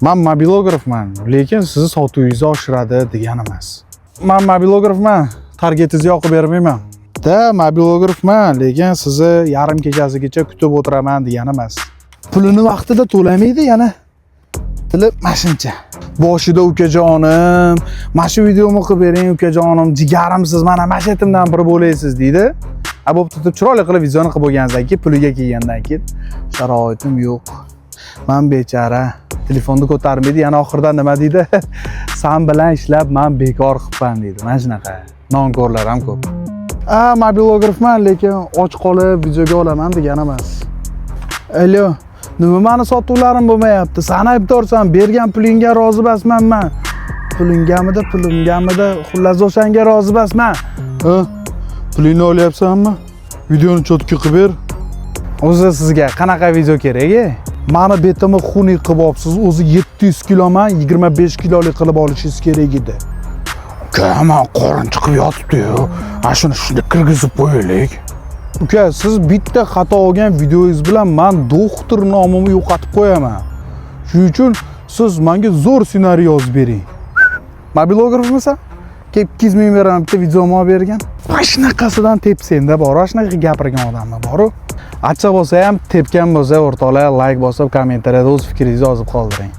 Men mobilografman, lekin sizni sotuvingizni oshiradi degani emas. Men mobilografman, targetingizni yoqib bermayman. Mobilografman, lekin sizni yarim kechasigacha kutib o'tiraman degani emas. Pulini vaqtida to'lamaydi yana. Tili mashincha. Boshida ukajonim, mana shu videomni qilib bering ukajonim, jigarimsiz, mana mashatimdan biri bo'laysiz deydi. Bo'pti deb chiroyli qilib videoni qilib bo'lgandan keyin puliga kelgandan keyin sharoitim yo'q. Men bechara telefonni ko'tarmaydi, yana oxirida nima deydi? Sen bilan ishlab men bekor qilibman deydi. Mana shunaqa nonko'rlar ham ko'p. Mobilografman, lekin och qolib videoga olaman degani emas. Allo, nima meni sotuvlarim bo'lmayapti? Sen aybdorsan, bergan pulingga rozi emasman men. Pulingamida, xullas o'shanga rozi emasman. Pulingni olyapsanmi? Videoni cho'tka qilib ber. O'zi sizga qanaqa video kerak-e? Meni betimni xunuk qilib olibsiz. O'zi 700 kiloman 25 kilolik qilib olishingiz kerak edi. Uka, qorin chiqib yotibdi-yu. Shuni shunday kirgizib qo'yaylik. Uka, siz bitta xato olgan videongiz bilan men doktor nomimni yo'qotib qo'yaman. Shuning uchun siz menga zo'r ssenariy yozib bering. Mobilografmisan? Kelib 200 ming beraman, bitta videomni olib bergan. Mana shunaqasidan tepsenda bor, shunaqa gapirgan odamlar bor-ku. Achchiq bo'lsa ham, tepgan bo'lsa o'rtoqlar like bosib, kommentariyada o'z fikringizni yozib qoldiring.